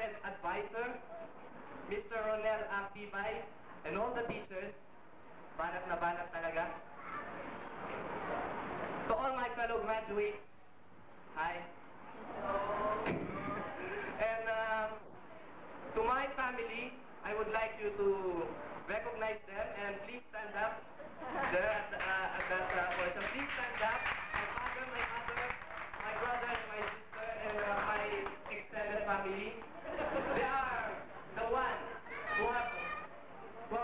beloved advisor, Mr. Ronel Actibay, and all the teachers, banat na banat talaga. To all my fellow graduates, hi. And to my family, I would like you to recognize them and please stand up there at that portion. Please stand up. My father, my mother, my brother, and my sister, and my extended family. They are the one who have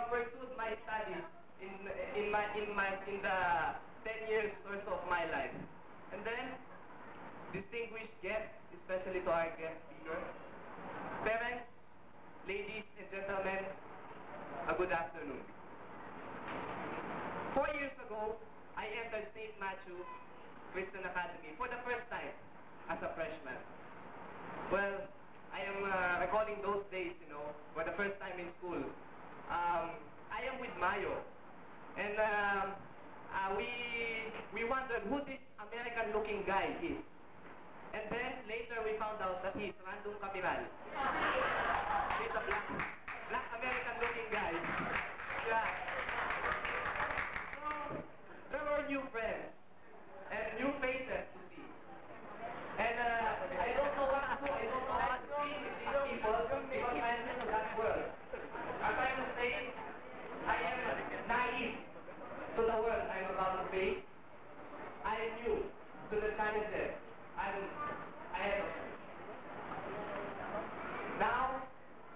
pursued my studies in the 10 years or so of my life. And then, distinguished guests, especially to our guest speaker, parents, ladies and gentlemen, a good afternoon. 4 years ago, I entered St. Matthew Christian Academy for the first time as a freshman. Well, I am recalling those days, you know, for the first time in school. I am with Mayo, and we wondered who this American-looking guy is. And then later we found out that he's Randong Capiral. He's a black American-looking guy. Yeah. So there were new friends and new faces to see. And I don't know what to do. I don't know how to deal with these people because I am new to that world. As I was saying, I am naive to the world I'm about to face. I am new to the challenges I'm ahead of me. Now,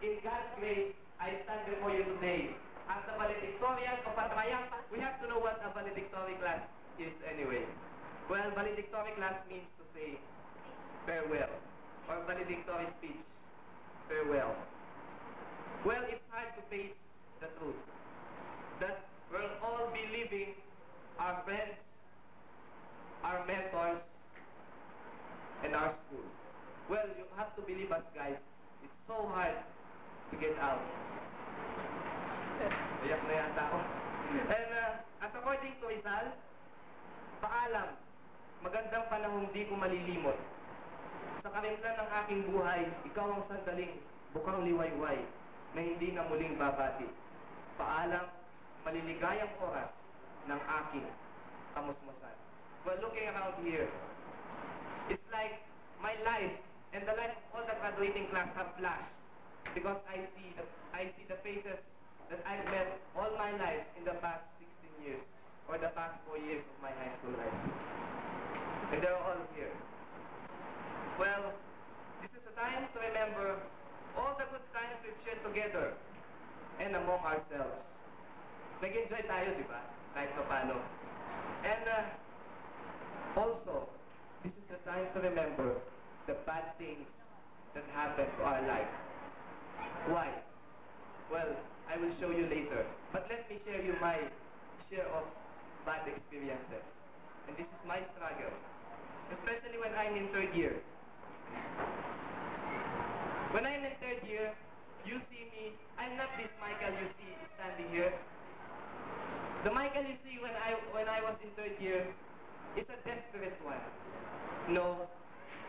in God's grace, I stand before you today as the valedictorian of a triumph. We have to know what a valedictory class is anyway. Well, valedictory class means to say farewell, or valedictory speech, farewell. Well, it's hard to face the truth that we'll all be leaving our friends, our mentors, and our school. Well, you have to believe us, guys. It's so hard to get out. Iyak na yata ako. And as according to Rizal, paalam, magandang panahong di ko malilimot. Sa karimlan ng aking buhay, ikaw ang sandaling bukang liwayway na hindi na muling babati. Paalam, maliligayang oras ng aking kamusmusan. Well, looking around here, it's like my life and the life of all the graduating class have flashed because I see the faces that I've met all my life in the past 16 years or the past 4 years of my high school life. And they're all here. Well, this is a time to remember all the good times we've shared together and among ourselves. Nag-enjoy tayo, di ba? Kahit pa paano. And also, this is the time to remember the bad things that happened to our life. Why? Well, I will show you later. But let me share you my share of bad experiences. And this is my struggle. Especially when I'm in third year. When I'm in third year, you see me, I'm not this Michael you see standing here. The Michael you see when I was in third year is a desperate one. No,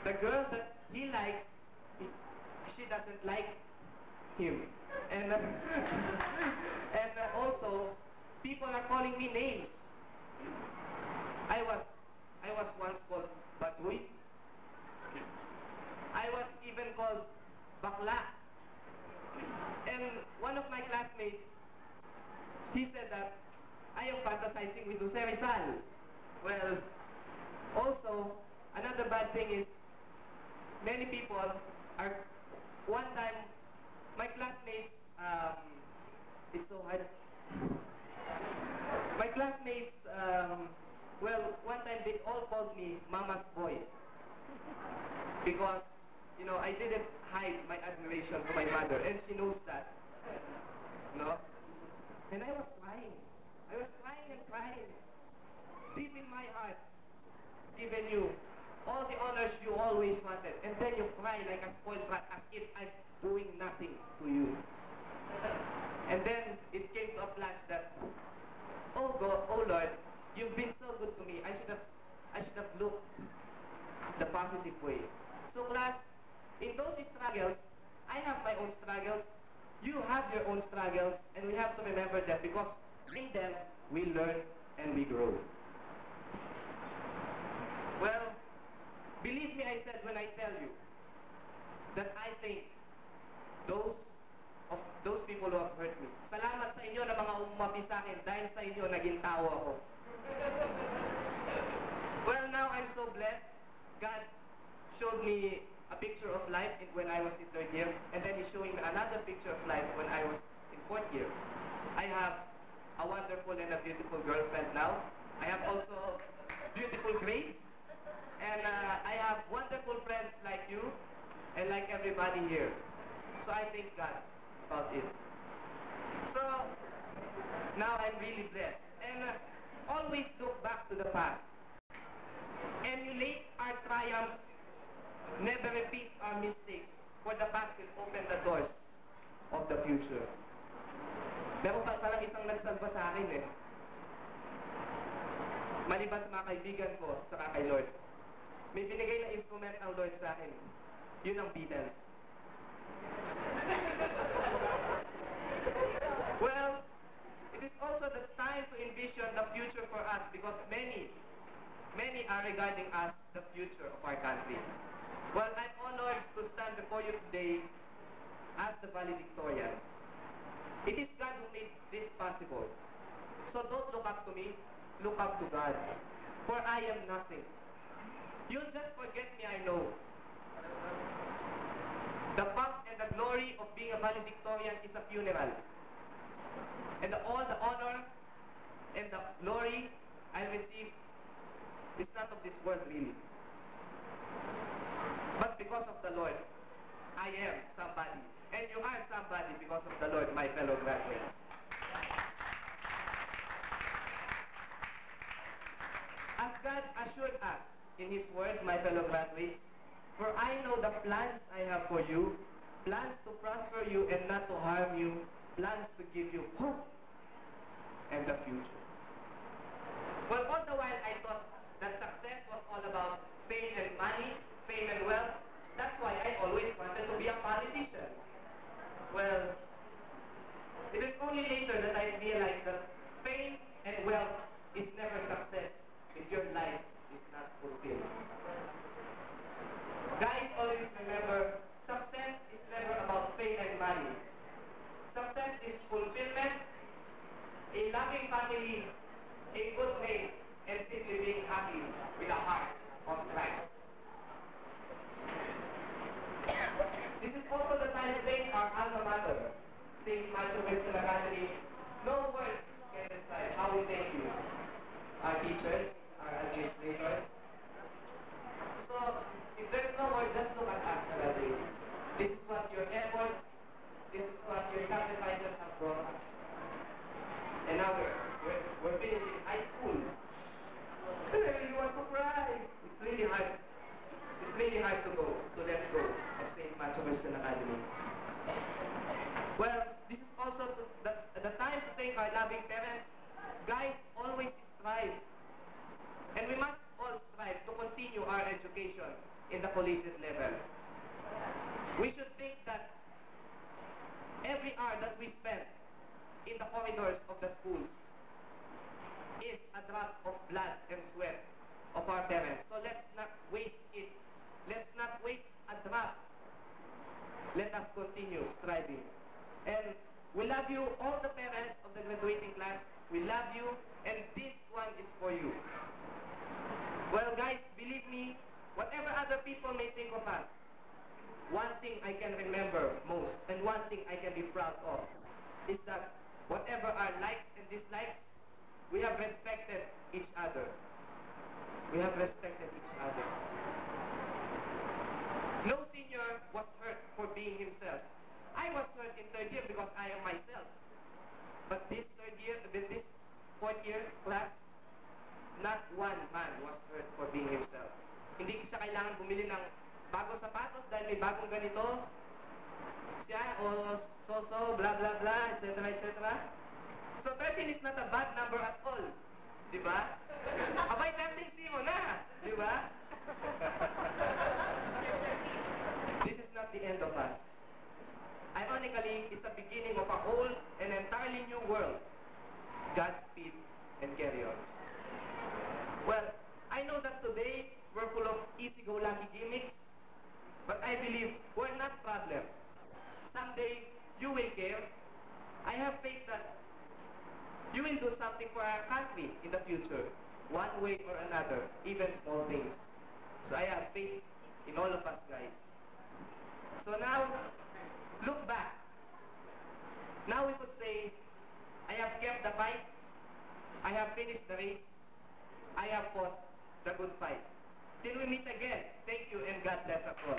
the girl that he likes, she doesn't like him. And and also, people are calling me names. I was once called Batuy. I was even called Bakla. And one of my classmates, he said that I am fantasizing with Jose Rizal. Well, also, another bad thing is, many people are, one time, my classmates, it's so hard. My classmates, well, one time they all called me Mama's boy. Because, you know, I didn't hide my admiration to my mother, and she knows that. No? And I was crying. I was crying and crying. Deep in my heart, given you all the honors you always wanted, and then you cry like a spoiled brat as if I'm doing nothing to you. And then it came to a flash that, oh God, oh Lord, you've been so good to me. I should have looked the positive way. So class, in those struggles, I have my own struggles, you have your own struggles, and we have to remember them because in them we learn and we grow. Well, believe me, I said when I tell you that I think those people who have hurt me. Salamat sa inyo na mga umapi sa akin dahil sa inyo naging tao ako. Well, now I'm so blessed. God showed me a picture of life when I was in 3rd year, and then He's showing me another picture of life when I was in 4th year. I have a wonderful and a beautiful girlfriend now. I have also beautiful grades, and I have wonderful friends like you and like everybody here. So I thank God about it. So now I'm really blessed, and always look back to the past. Emulate our triumphs. Never repeat our mistakes, for the past will open the doors of the future. Meron pa palang isang nagsalba sa akin eh. Maliban sa mga kaibigan ko, saka kay Lord. May binigay na instrument ang Lord sa akin. Yun ang Beatles. Well, it is also the time to envision the future for us because many are regarding us the future of our country. Well, I'm honored to stand before you today as the valedictorian. It is God who made this possible. So don't look up to me, look up to God. For I am nothing. You'll just forget me, I know. The pomp and the glory of being a valedictorian is a funeral. And all the honor and the glory I receive is not of this world really. But because of the Lord, I am somebody. And you are somebody because of the Lord, my fellow graduates. As God assured us in His word, my fellow graduates, for I know the plans I have for you, plans to prosper you and not to harm you, plans to give you hope and the future. Well, all the while I thought that success was all about fame and money, fame and wealth. That's why I always wanted to be a politician. Well, it is only later that I realized that fame and wealth is never success if your life is not fulfilled. Guys, always remember, success is never about fame and money. Success is fulfillment, a loving family, a good name, and simply being happy with a heart of Christ. This is also the time to thank our alma mater, St. Matthew Christian Academy. No words can describe how we thank you, our teachers, our administrators. So, if there's no word, just look at us, graduates. This is what your efforts, this is what your sacrifices have brought us. And now we're finishing high school. I really want to cry. It's really hard. It's really hard to let go of St. Matthew Christian Academy. Well, this is also the time to thank our loving parents. Guys, always strive. And we must all strive to continue our education in the collegiate level. We should think that every hour that we spend in the corridors of the schools is a drop of blood and sweat of our parents. So let's not waste it. Let's not waste a drop. Let us continue striving. And we love you, all the parents of the graduating class. We love you, and this one is for you. Well, guys, believe me, whatever other people may think of us, one thing I can remember most, and one thing I can be proud of, is that whatever our likes and dislikes, we have respected each other. We have respected each other. No senior was hurt for being himself. I was hurt in 3rd year because I am myself. But this 3rd year, this 4th year class, not one man was hurt for being himself. Hindi siya kailangan bumili ng bagong sapatos dahil may bagong ganito. Siya, o so, blah, blah, blah, etc., etc. So 13 is not a bad number at all. Diba? Abay, 13 mo na. Diba? This is not the end of us. Ironically, it's the beginning of a whole and entirely new world. Godspeed and carry on. Well, I know that today we're full of easy-go-lucky gimmicks, but I believe we're not problem. Someday, you will care. I have faith that you will do something for our country in the future, one way or another, even small things. So I have faith in all of us, guys. So now, look back. Now we could say, I have kept the fight, I have finished the race, I have fought the good fight. Till we meet again, thank you and God bless us all.